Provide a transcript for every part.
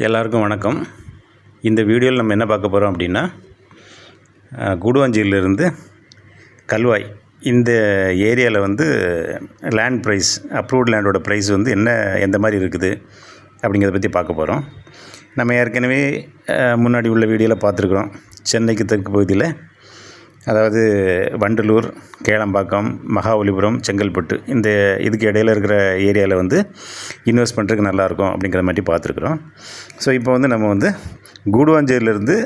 எல்லாருக்கும் வணக்கம். இந்த வீடியோவில் நம்ம என்ன பார்க்க போகிறோம் அப்படின்னா, கூடுவாஞ்சேரியிலிருந்து கல்வாய் இந்த ஏரியாவில் வந்து லேண்ட் ப்ரைஸ், அப்ரூவ்ட் லேண்டோட ப்ரைஸ் வந்து எந்த மாதிரி இருக்குது அப்படிங்கிறத பற்றி பார்க்க போகிறோம். நம்ம ஏற்கனவே முன்னாடி உள்ள வீடியோவில் பார்த்துருக்குறோம். சென்னைக்கு தெற்கு பகுதியில், அதாவது வண்டலூர், கேளம்பாக்கம், மகாபலிபுரம், செங்கல்பட்டு இந்த இதுக்கு இடையில் இருக்கிற ஏரியாவில் வந்து இன்வெஸ்ட் பண்ணுறதுக்கு நல்லாயிருக்கும் அப்படிங்கிற மாதிரி பார்த்துருக்குறோம். ஸோ இப்போ வந்து நம்ம வந்து கூடுவாஞ்சேரியிலேருந்து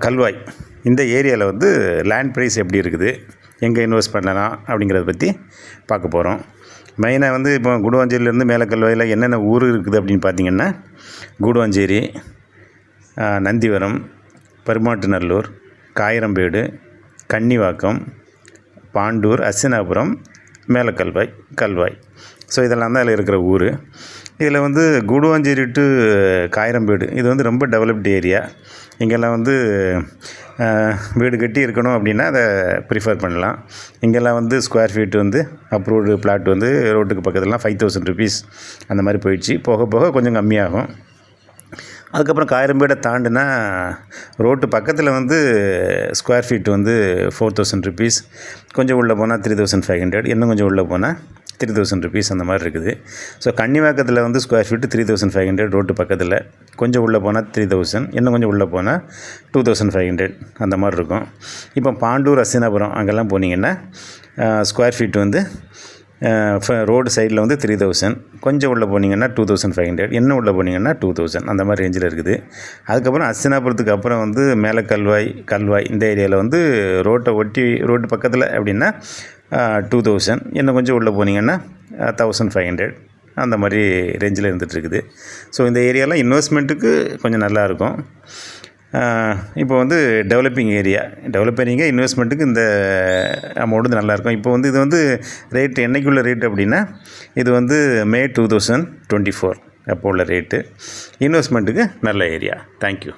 கல்வாய் இந்த ஏரியாவில் வந்து லேண்ட் ப்ரைஸ் எப்படி இருக்குது, எங்கே இன்வெஸ்ட் பண்ணலாம் அப்படிங்கிறத பற்றி பார்க்க போகிறோம். மெயினாக வந்து இப்போ கூடுவாஞ்சேரியிலேருந்து மேலே கல்வாயில் என்னென்ன ஊர் இருக்குது அப்படின்னு பார்த்திங்கன்னா, கூடுவாஞ்சேரி, நந்திவரம், பெருமாட்டுநல்லூர், காயிரம்பேடு, கன்னிவாக்கம், பாண்டூர், அஸ்ஸினாபுரம், மேலக்கல்வாய், கல்வாய். ஸோ இதெல்லாம் தான் அதில் இருக்கிற ஊர். இதில் வந்து கூடுவாஞ்சேரி டு காயிரம்பேடு இது வந்து ரொம்ப டெவலப்டு ஏரியா. இங்கெல்லாம் வந்து வீடு கட்டி இருக்கணும் அப்படின்னா அதை ப்ரிஃபர் பண்ணலாம். இங்கெல்லாம் வந்து ஸ்கொயர் ஃபீட் வந்து அப்ரூவ்டு பிளாட் வந்து ரோட்டுக்கு பக்கத்துலலாம் 5000 rupees அந்த மாதிரி போயிடுச்சு. போக போக கொஞ்சம் கம்மியாகும். அதுக்கப்புறம் காயிரம்பேடை தாண்டினா ரோட்டு பக்கத்தில் வந்து ஸ்கொயர் ஃபீட் வந்து 4000 rupees, கொஞ்சம் உள்ளே போனால் 3500, இன்னும் கொஞ்சம் உள்ளே போனால் 3000 rupees அந்த மாதிரி இருக்குது. ஸோ கன்னிவாக்கத்தில் வந்து ஸ்கொயர் ஃபீட்டு 3500 ரோட்டு பக்கத்தில், கொஞ்சம் உள்ளே போனால் 3000, இன்னும் கொஞ்சம் உள்ளே போனால் 2500 அந்த மாதிரி இருக்கும். இப்போ பாண்டூர், அஸ்ஸினாபுரம் அங்கெல்லாம் போனீங்கன்னா ஸ்கொயர் ஃபீட் வந்து ரோடு சைடில் வந்து 3000, கொஞ்சம் உள்ளே போனீங்கன்னா 2500, இன்னும் உள்ளே போனீங்கன்னா 2000 அந்த மாதிரி ரேஞ்சில் இருக்குது. அதுக்கப்புறம் அஸ்ஸினாபுரத்துக்கு அப்புறம் வந்து மேலே கல்வாய் இந்த ஏரியாவில் வந்து ரோட்டு பக்கத்தில் அப்படின்னா 2000, இன்னும் கொஞ்சம் உள்ளே போனீங்கன்னா 1500 அந்த மாதிரி ரேஞ்சில் இருந்துகிட்ருக்குது. ஸோ இந்த ஏரியாலாம் இன்வெஸ்ட்மெண்ட்டுக்கு கொஞ்சம் நல்லாயிருக்கும். இப்போ வந்து டெவலப்பிங் இன்வெஸ்ட்மெண்ட்டுக்கு இந்த அமௌண்ட் வந்து நல்லாயிருக்கும். இப்போ வந்து இது வந்து ரேட்டு என்றைக்குள்ள ரேட்டு அப்படின்னா, இது வந்து May 2024 அப்போ உள்ள ரேட்டு. இன்வெஸ்ட்மெண்ட்டுக்கு நல்ல ஏரியா. தேங்க்யூ.